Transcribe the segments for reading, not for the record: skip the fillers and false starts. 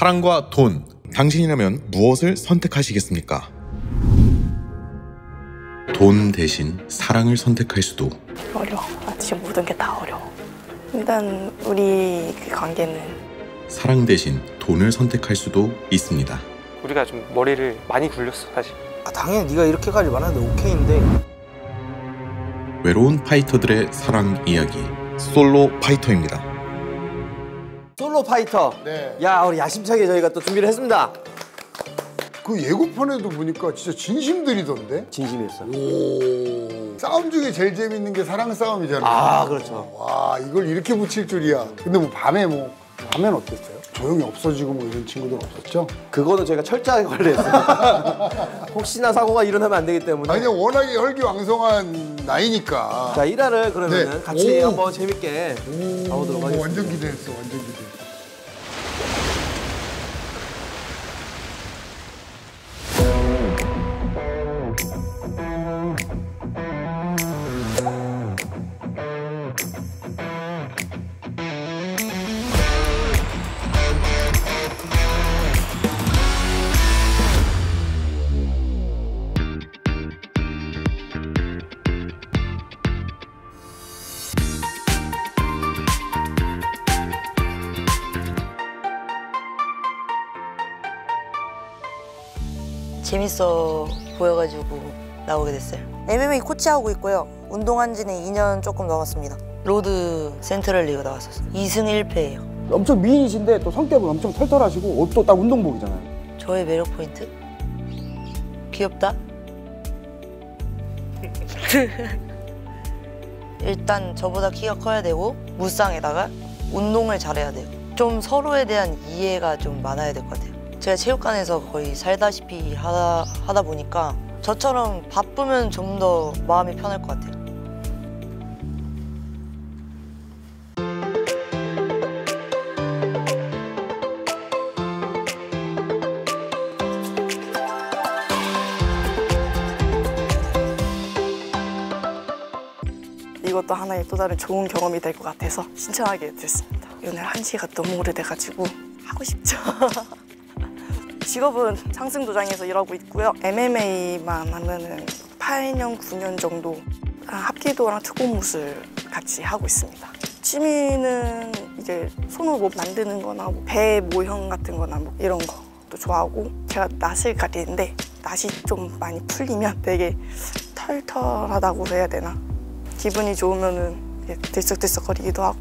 사랑과 돈, 당신이라면 무엇을 선택하시겠습니까? 돈 대신 사랑을 선택할 수도. 어려워. 지금 모든 게 다 어려워. 일단 우리 그 관계는 사랑 대신 돈을 선택할 수도 있습니다. 우리가 좀 머리를 많이 굴렸어 사실. 당연히 네가 이렇게까지 말하는데 오케이인데. 외로운 파이터들의 사랑 이야기, 솔로 파이터입니다. 솔로 파이터. 네. 야, 우리 야심차게 저희가 또 준비를 했습니다. 그 예고편에도 보니까 진짜 진심들이던데? 진심이었어. 오. 싸움 중에 제일 재밌는 게 사랑 싸움이잖아. 아, 그렇죠. 와, 이걸 이렇게 붙일 줄이야. 근데 밤에는 어땠어요? 조용히 없어지고 뭐 이런 친구들 없었죠? 그거는 저희가 철저하게 관리했어요. 혹시나 사고가 일어나면 안 되기 때문에. 아니, 워낙에 혈기왕성한 나이니까. 자, 1화를 그러면 네. 같이 오. 한번 재밌게 가보도록 하겠습니다. 완전 기대했어, 완전 기대했어. 재밌어 보여가지고 나오게 됐어요. MMA 코치하고 있고요. 운동한 지는 2년 조금 넘었습니다. 로드 센트럴 리그 나왔었어요. 2승 1패예요. 엄청 미인이신데 또 성격은 엄청 털털하시고 옷도 딱 운동복이잖아요. 저의 매력 포인트? 귀엽다? 일단 저보다 키가 커야 되고 무쌍에다가 운동을 잘해야 돼요. 좀 서로에 대한 이해가 좀 많아야 될 것 같아요. 제가 체육관에서 거의 살다시피 하다 보니까 저처럼 바쁘면 좀 더 마음이 편할 것 같아요. 이것도 하나의 또 다른 좋은 경험이 될 것 같아서 신청하게 됐습니다. 연애를 한 지가 너무 오래돼가지고 하고 싶죠. 직업은 상승도장에서 일하고 있고요. MMA만 하면은 8년, 9년 정도 합기도랑 특공무술 같이 하고 있습니다. 취미는 이제 손으로 뭐 만드는 거나 뭐 배 모형 같은 거나 뭐 이런 것도 좋아하고, 제가 낯을 가리는데 낯이 좀 많이 풀리면 되게 털털하다고 해야 되나? 기분이 좋으면은 들썩들썩거리기도 하고.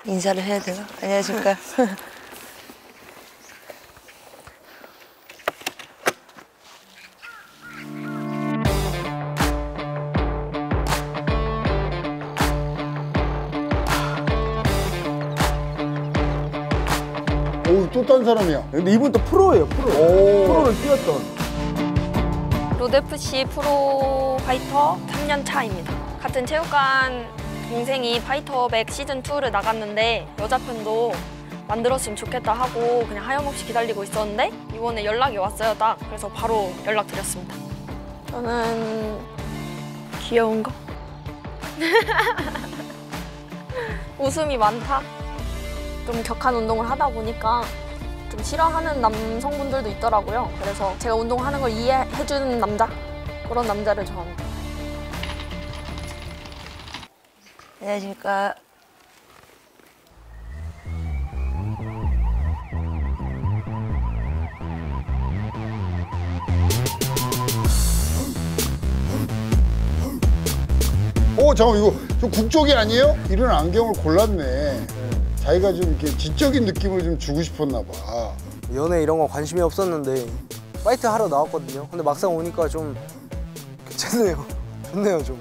인사를 해야 되나? 안녕하십니까. 오, 또 딴 사람이야. 근데 이분 또 프로예요, 프로. 프로를 뛰었던. 로드FC 프로 파이터 3년 차입니다. 같은 체육관 동생이 파이터백 시즌2를 나갔는데 여자편도 만들었으면 좋겠다 하고 그냥 하염없이 기다리고 있었는데 이번에 연락이 왔어요, 딱. 그래서 바로 연락드렸습니다. 저는 귀여운 거. 웃음이 많다. 좀 격한 운동을 하다 보니까 좀 싫어하는 남성분들도 있더라고요. 그래서 제가 운동하는 걸 이해해주는 남자? 그런 남자를 좋아합니다. 안녕하십니까. 잠깐 이거 좀 국적이 아니에요? 이런 안경을 골랐네. 자기가 좀 이렇게 지적인 느낌을 좀 주고 싶었나 봐. 연애 이런 거 관심이 없었는데 파이트 하러 나왔거든요. 근데 막상 오니까 좀 괜찮네요. 좋네요, 좀.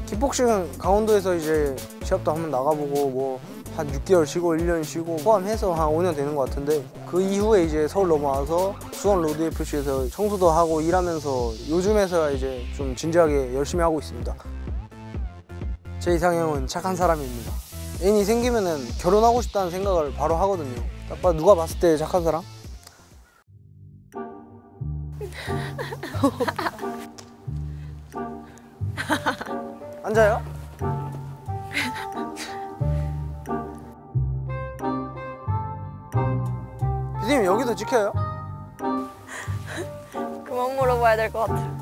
킥복싱은 강원도에서 이제 시합도 한번 나가보고 뭐 한 6개월 쉬고 1년 쉬고 포함해서 한 5년 되는 것 같은데, 그 이후에 이제 서울 넘어와서 수원 로드 FC에서 청소도 하고 일하면서 요즘에서야 이제 좀 진지하게 열심히 하고 있습니다. 제 이상형은 착한 사람입니다. 애인이 생기면은 결혼하고 싶다는 생각을 바로 하거든요. 딱 봐, 누가 봤을 때 착한 사람? 앉아요? 피디님 여기도 찍혀요? 그만 물어봐야 될 것 같아요.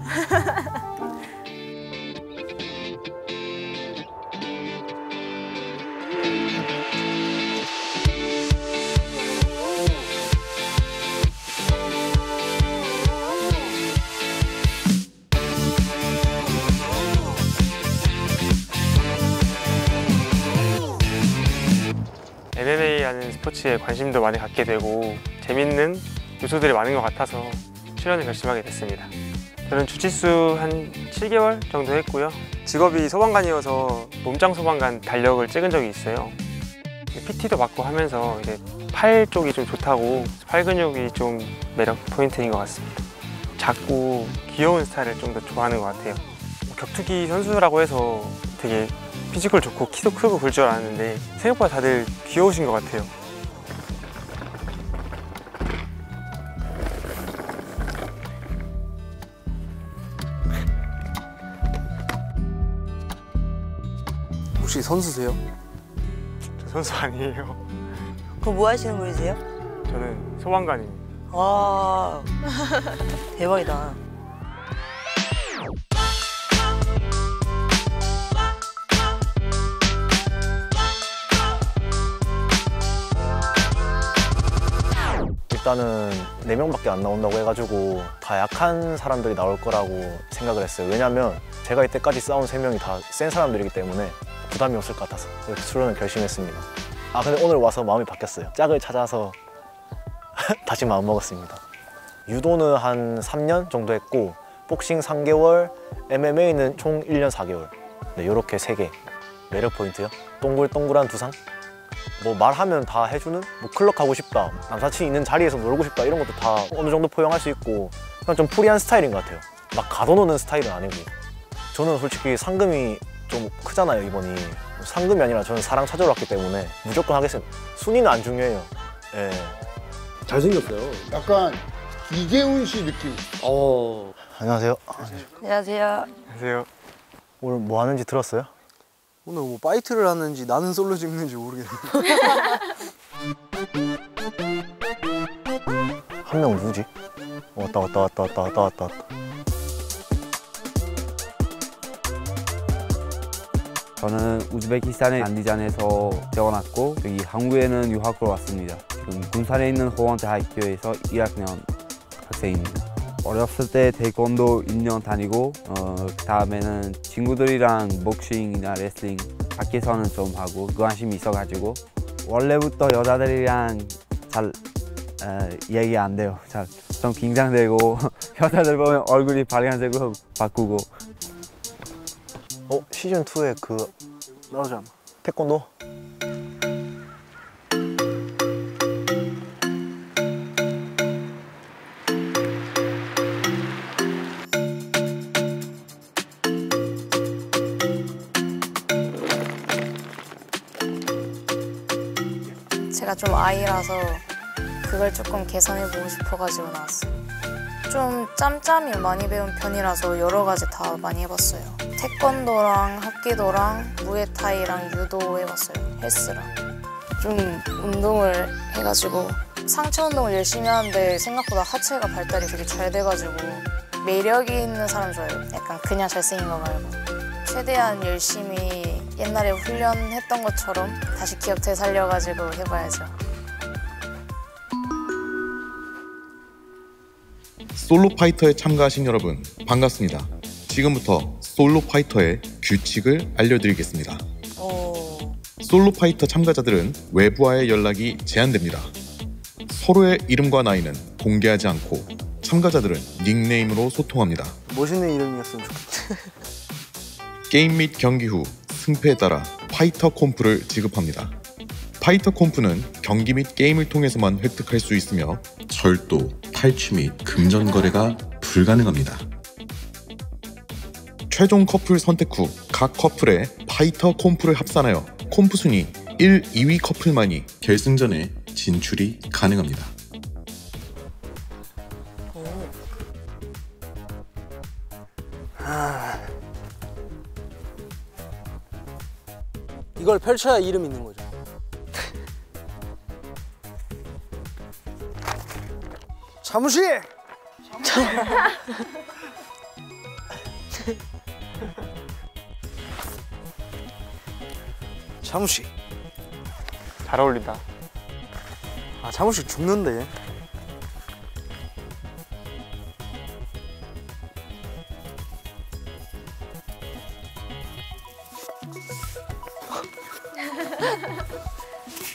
MMA 하는 스포츠에 관심도 많이 갖게 되고 재밌는 요소들이 많은 것 같아서 출연을 결심하게 됐습니다. 저는 주짓수 한 7개월 정도 했고요. 직업이 소방관이어서 몸짱 소방관 달력을 찍은 적이 있어요. PT도 받고 하면서 이제 팔 쪽이 좀 좋다고 팔 근육이 좀 매력 포인트인 것 같습니다. 작고 귀여운 스타일을 좀 더 좋아하는 것 같아요. 격투기 선수라고 해서 되게 피지컬 좋고 키도 크고 그럴 줄 알았는데 생각보다 다들 귀여우신 것 같아요. 혹시 선수세요? 저 선수 아니에요. 그럼 뭐 하시는 분이세요? 저는 소방관입니다. 와 대박이다. 일단은 4명밖에 안 나온다고 해가지고 다 약한 사람들이 나올 거라고 생각을 했어요. 왜냐면 제가 이때까지 싸운 3명이 다 센 사람들이기 때문에 부담이 없을 것 같아서 이렇게 출연을 결심했습니다. 아 근데 오늘 와서 마음이 바뀌었어요. 짝을 찾아서 다시 마음먹었습니다. 유도는 한 3년 정도 했고 복싱 3개월, MMA는 총 1년 4개월. 네, 이렇게 3개. 매력 포인트요? 동글동글한 두상? 뭐 말하면 다 해주는? 뭐 클럽 가고 싶다, 남사친 있는 자리에서 놀고 싶다 이런 것도 다 어느 정도 포용할 수 있고 그냥 좀 프리한 스타일인 것 같아요. 막 가둬놓는 스타일은 아니고. 저는 솔직히 상금이 좀 크잖아요 이번이. 상금이 아니라 저는 사랑 찾으러 왔기 때문에 무조건 하겠습니다. 순위는 안 중요해요. 예. 잘생겼어요. 약간 이재훈 씨 느낌. 안녕하세요. 안녕하세요. 안녕하세요. 오늘 뭐 하는지 들었어요? 오늘 뭐 파이트를 하는지 나는 솔로 찍는지 모르겠네. 한 명은 누구지? 왔다. 저는 우즈베키스탄의 안디잔에서 태어났고 여기 한국에는 유학으로 왔습니다. 지금 군산에 있는 호원대 학교에서 1학년 학생입니다. 어렸을 때 태권도 1년 다니고 그 다음에는 친구들이랑 복싱이나 레슬링 밖에서는 좀 하고 관심이 있어가지고 원래부터 여자들이랑 잘 얘기 안 돼요. 잘 좀 긴장되고 여자들 보면 얼굴이 빨간색으로 바꾸고. 시즌2에 그 나오잖아. 태권도? 제가 좀 아이라서 그걸 조금 개선해보고 싶어가지고 나왔어요. 좀 짬짬이 많이 배운 편이라서 여러 가지 다 많이 해봤어요. 태권도랑 합기도랑 무에타이랑 유도 해봤어요. 헬스랑. 좀 운동을 해가지고 상체 운동을 열심히 하는데 생각보다 하체가 발달이 되게 잘 돼가지고 매력이 있는 사람 좋아해요. 약간 그냥 잘생긴 거 말고. 최대한 열심히 옛날에 훈련했던 것처럼 다시 기억 되살려가지고 해봐야죠. 솔로 파이터에 참가하신 여러분 반갑습니다. 지금부터 솔로 파이터의 규칙을 알려드리겠습니다. 솔로 파이터 참가자들은 외부와의 연락이 제한됩니다. 서로의 이름과 나이는 공개하지 않고 참가자들은 닉네임으로 소통합니다. 멋있는 이름이었으면 좋겠다. 게임 및 경기 후 승패에 따라 파이터 콤프를 지급합니다. 파이터 콤프는 경기 및 게임을 통해서만 획득할 수 있으며 절도, 탈취 및 금전 거래가 불가능합니다. 최종 커플 선택 후 각 커플의 파이터 콤프를 합산하여 콤프 순위 1, 2위 커플만이 결승전에 진출이 가능합니다. 이걸 펼쳐야 이름 있는 거죠. 사무실! 사무실. 잘 어울린다. 아, 사무실 죽는데.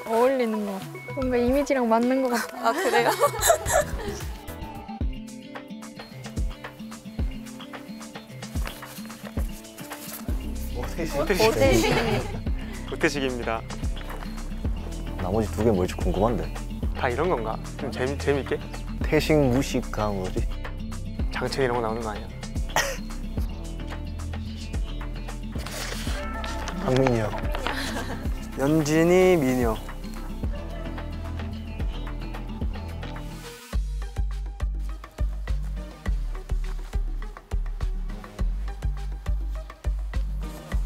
어울리는 거. 뭔가 이미지랑 맞는 것 같아. 아 그래요? 오태식입니다. 나머지 두 개 뭘지 궁금한데. 다 이런 건가? 좀 재밌게? 태식, 무식가 뭐지? 장첸 이런 거 나오는 거 아니야? 박민이 형. 연진이, 민혁.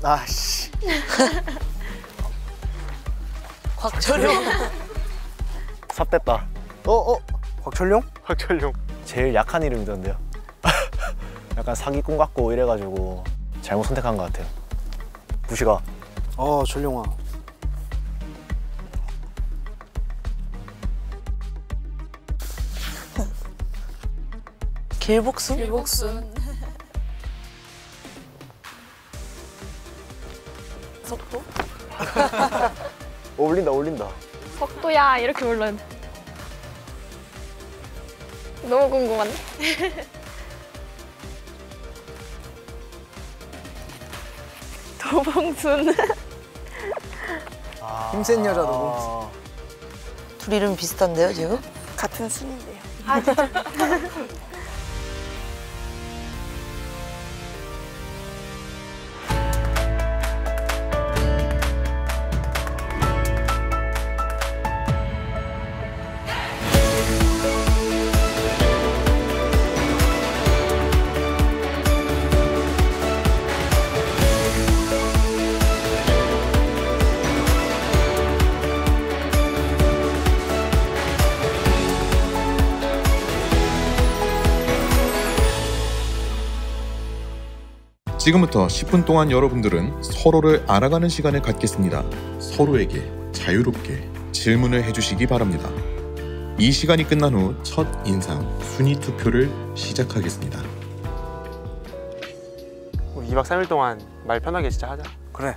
아씨. 곽철용. 삽됐다. 곽철용? 박철용. 제일 약한 이름이던데요. 약간 사기꾼 같고 이래가지고 잘못 선택한 것 같아요. 부시가. 철용아. 길복순? 길복순. 속도? 어울린다. 석도야 이렇게 불러야 돼. 너무 궁금한데? 도봉순. 힘센 여자 도봉순. 둘 이름 비슷한데요, 지금? 같은 순인데요. 아 진짜? 지금부터 10분 동안 여러분들은 서로를 알아가는 시간을 갖겠습니다. 서로에게 자유롭게 질문을 해주시기 바랍니다. 이 시간이 끝난 후 첫 인상 순위 투표를 시작하겠습니다. 우리 2박 3일 동안 말 편하게 진짜 하자. 그래.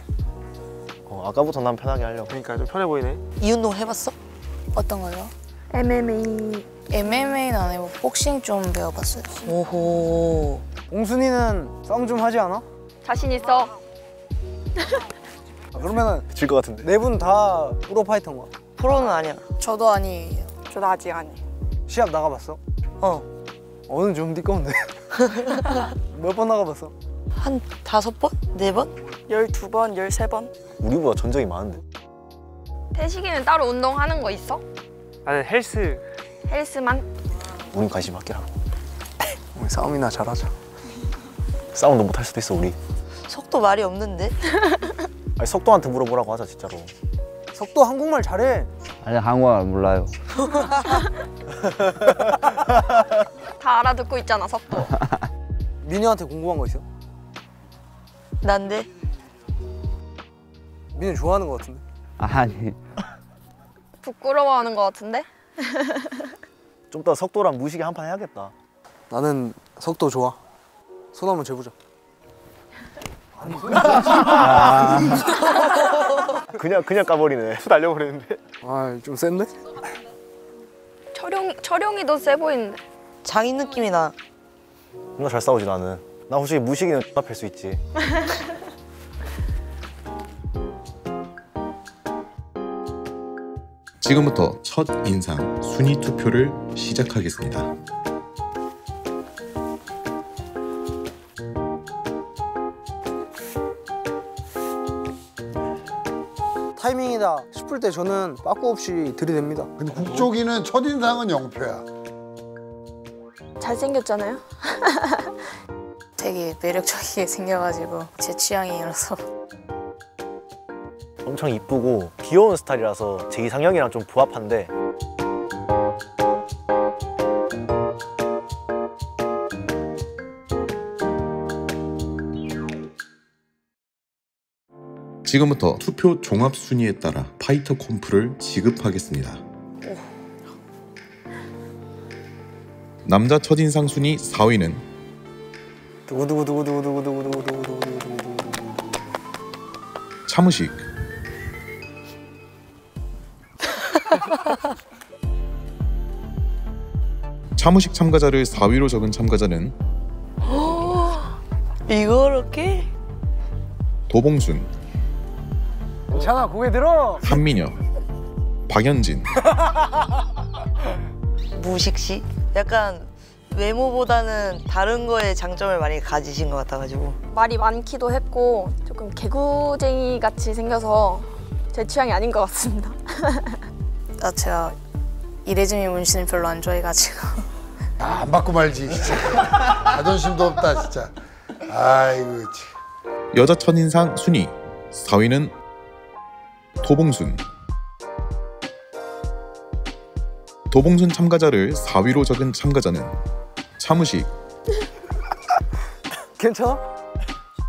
아까부터 난 편하게 하려고. 그러니까 좀 편해 보이네. 이 운동 해봤어? 어떤 거요? MMA. MMA는 안 해보고 복싱 좀 배워봤어요. 오호. 옹순이는 싸움 좀 하지 않아? 자신 있어. 그러면은 질 것 같은데. 네 분 다 프로 파이터인 거야? 프로는 아니야. 저도 아니에요. 저도 아직 아니에요. 시합 나가봤어? 어느 좀 띠꺼운데. 몇 번 나가봤어? 한 5번? 4번? 12번, 13번? 우리보다 전적이 많은데. 태식이는 따로 운동하는 거 있어? 나는 헬스만? 우린 관심 받기라. 우리 싸움이나 잘하자. 싸움도 못할 수도 있어 우리. 속도 말이 없는데? 아니 석도한테 물어보라고 하자 진짜로. 석도 한국말 잘해. 아니 한국말 몰라요. 다 알아듣고 있잖아, 석도. 민효한테 궁금한 거 있어? 난데? 민효 좋아하는 거 같은데? 아니. 부끄러워하는 거 같은데? 좀 더 석도랑 무식이 한 판 해야겠다. 나는 석도 좋아. 손 한번 재보자. 그냥 까버리네. 수 날려버리는데. 아, 좀 센데? 철용이도 세 보이는데. 장인 느낌이 나. 존나 잘 싸우지 나는. 나 솔직히 무식이는 존나 팰 수 있지. 지금부터 첫 인상 순위 투표를 시작하겠습니다. 타이밍이다 싶을 때 저는 빠꾸 없이 들이댑니다. 근데 국조기는 첫인상은 0표야. 잘생겼잖아요? 되게 매력적이게 생겨가지고 제 취향이라서. 엄청 이쁘고 귀여운 스타일이라서 제 이상형이랑 좀 부합한데 지금부터 투표 종합 순위에 따라 파이터 콤프를 지급하겠습니다. 남자 첫인상 순위 4위는 차무식. 차무식 참가자를 4위로 적은 참가자는 이거렇게? 도봉순, 괜찮아, 고개 들어. 한민혁, 박연진. 무식시? 약간 외모보다는 다른 거에 장점을 많이 가지신 것 같아가지고. 말이 많기도 했고 조금 개구쟁이 같이 생겨서 제 취향이 아닌 것 같습니다. 제가 이레즈미 문신을 별로 안 좋아해가지고. 안 받고 말지 진짜. 자존심도 없다 진짜. 아이고 참. 여자 첫인상 순위 4위는 도봉순. 도봉순 참가자를 4위로 적은 참가자는 차무식. 괜찮아?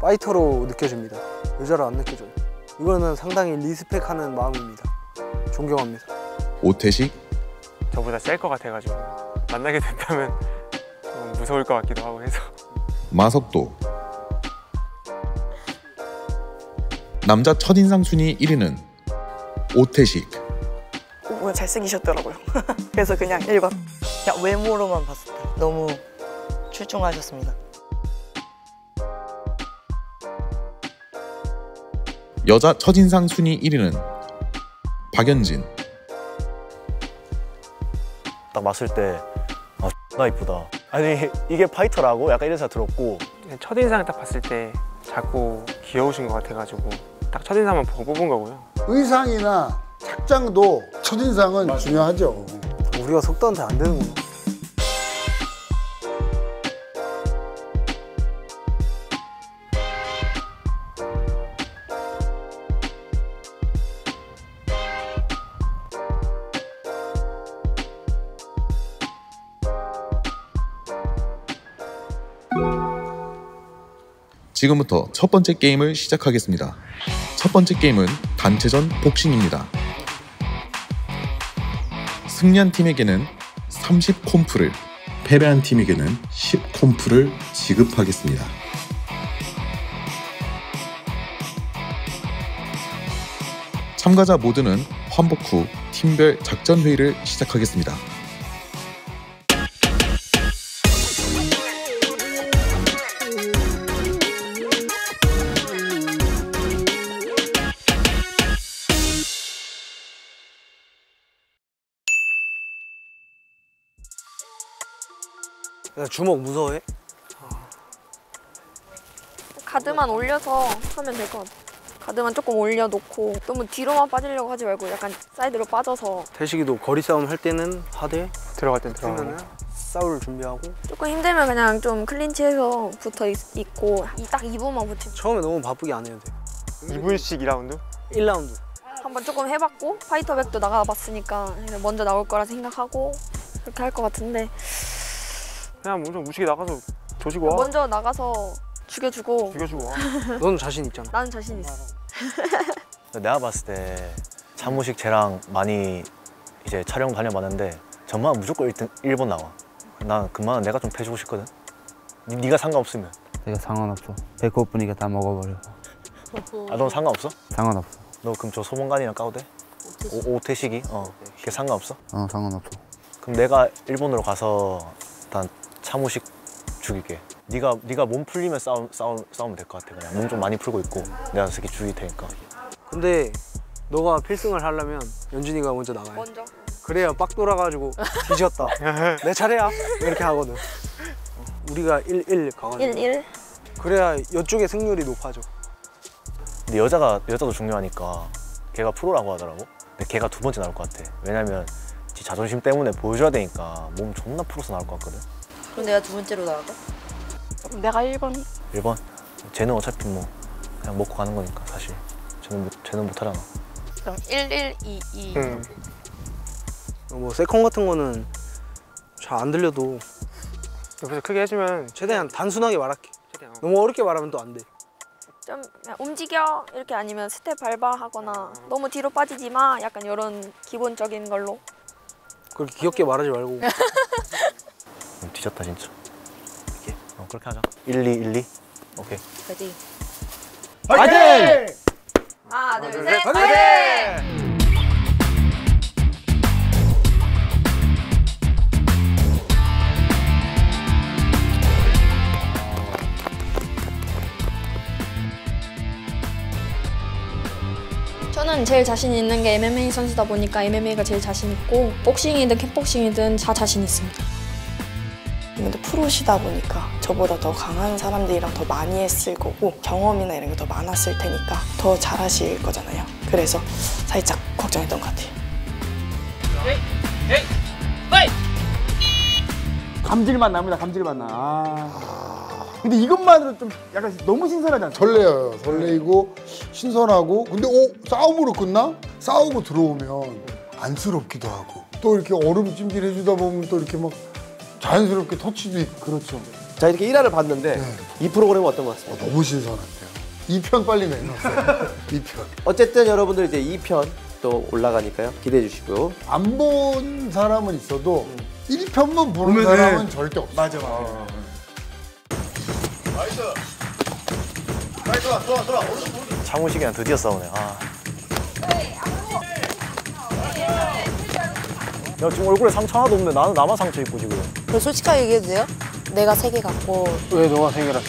파이터로 느껴집니다. 여자로 안 느껴져요. 이거는 상당히 리스펙하는 마음입니다. 존경합니다. 오태식, 저보다 셀 것 같아가지고 만나게 된다면 좀 무서울 것 같기도 하고 해서. 마석도. 남자 첫인상 순위 1위는 오태식. 오늘 잘생기셨더라고요. 그래서 그냥 1번. 그냥 외모로만 봤을 때 너무 출중하셨습니다. 여자 첫인상 순위 1위는 박연진. 딱 봤을 때 아, X나 이쁘다. 아니 이게 파이터라고? 약간 이런 생각 들었고. 첫인상 딱 봤을 때 작고 귀여우신 것 같아가지고 딱 첫인상만 보고 뽑은 거고요. 의상이나 착장도 첫인상은 중요하죠. 우리가 속도한테 안 되는구나. 지금부터 첫 번째 게임을 시작하겠습니다. 첫 번째 게임은 단체전 복싱입니다. 승리한 팀에게는 30콤프를, 패배한 팀에게는 10콤프를 지급하겠습니다. 참가자 모두는 환복 후 팀별 작전 회의를 시작하겠습니다. 야, 주먹 무서워해? 가드만 올려서 하면 될 것 같아. 가드만 조금 올려놓고 너무 뒤로만 빠지려고 하지 말고 약간 사이드로 빠져서. 태식이도 거리 싸움 할 때는 하되 들어갈 땐 들어가고. 쓰면은 싸울 준비하고. 조금 힘들면 그냥 좀 클린치해서 붙어 있고 딱 2분만 버티면. 처음에 너무 바쁘게 안 해도 돼. 2분씩 2라운드? 1라운드. 한번 조금 해봤고 파이터백도 나가봤으니까 먼저 나올 거라 생각하고 그렇게 할 것 같은데. 그냥 먼저 무식에 나가서 조지고 와. 먼저 나가서 죽여주고 와. 넌 자신 있잖아. 나는 자신 있어. 내가 봤을 때 차무식 쟤랑 많이 이제 촬영 다녀봤는데 전만 무조건 1번 나와. 난 그만 내가 좀 패주고 싶거든. 네가 상관없으면. 내가 상관없어. 배고프니까 다 먹어버려. 아, 넌 상관없어? 상관없어. 너 그럼 저 소문관이랑 까도 돼? 오태식이? 걔 상관없어? 상관없어. 그럼 내가 일본으로 가서 일단 차무식 죽일게. 네가 몸 풀리면 싸우면 될 것 같아. 그냥 몸 좀 많이 풀고 있고 내가 저 새끼 죽일 테니까. 근데 너가 필승을 하려면 연준이가 먼저 나가야 돼. 먼저. 그래야 빡 돌아가지고 뒤졌다. 내 차례야. 이렇게 하거든. 우리가 1-1 가가지고. 1-1? 그래야 이쪽의 승률이 높아져. 근데 여자도 중요하니까 걔가 프로라고 하더라고. 근데 걔가 두 번째 나올 것 같아. 왜냐면 지 자존심 때문에 보여줘야 되니까 몸 존나 풀어서 나올 것 같거든. 그럼 내가 두 번째로 나갈까? 내가 1번. 1번? 쟤는 어차피 뭐 그냥 먹고 가는 거니까 사실. 쟤는 못하잖아. 그럼 1-1-2-2. 뭐 세컨 같은 거는 잘 안 들려도 옆에서 크게 해주면 최대한 단순하게 말할게. 최대한. 너무 어렵게 말하면 또 안 돼. 좀 그냥 움직여 이렇게 아니면 스텝 밟아 하거나 너무 뒤로 빠지지 마 약간 이런 기본적인 걸로. 그렇게 귀엽게 말하지 말고. 뒤졌다 진짜. 이렇게 그렇게 하자. 1, 2, 1, 2. 오케이. 레디. 파이팅! 하나, 둘, 셋, 파이팅! 파이팅! 저는 제일 자신 있는 게 MMA 선수다 보니까 MMA가 제일 자신 있고 복싱이든 킥복싱이든 다 자신 있습니다. 근데 프로시다 보니까 저보다 더 강한 사람들이랑 더 많이 했을 거고 경험이나 이런 게 더 많았을 테니까 더 잘하실 거잖아요. 그래서 살짝 걱정했던 것 같아요. 감질맛 납니다. 감질맛 나. 근데 이것만으로 좀 약간 너무 신선하지 않죠? 설레요. 설레이고 신선하고 근데 싸움으로 끝나? 싸우고 들어오면 안쓰럽기도 하고 또 이렇게 얼음 찜질 해주다 보면 또 이렇게 막 자연스럽게 터치도 있고 그렇죠. 자 이렇게 1화를 봤는데 이 프로그램은 어떤 것 같습니까? 너무 신선한데요. 2편 빨리 내놓으세요. 2편. 어쨌든 여러분들 이제 2편 또 올라가니까요. 기대해 주시고요. 안 본 사람은 있어도 1편만 보는 사람은 절대 없어. 맞아. 차무식이랑 드디어 싸우네. 야 지금 얼굴에 상처 하나도 없는데 나만 상처 입고 지금. 솔직하게 얘기해도 돼요? 내가 3개 갖고 왜 너가 3개라?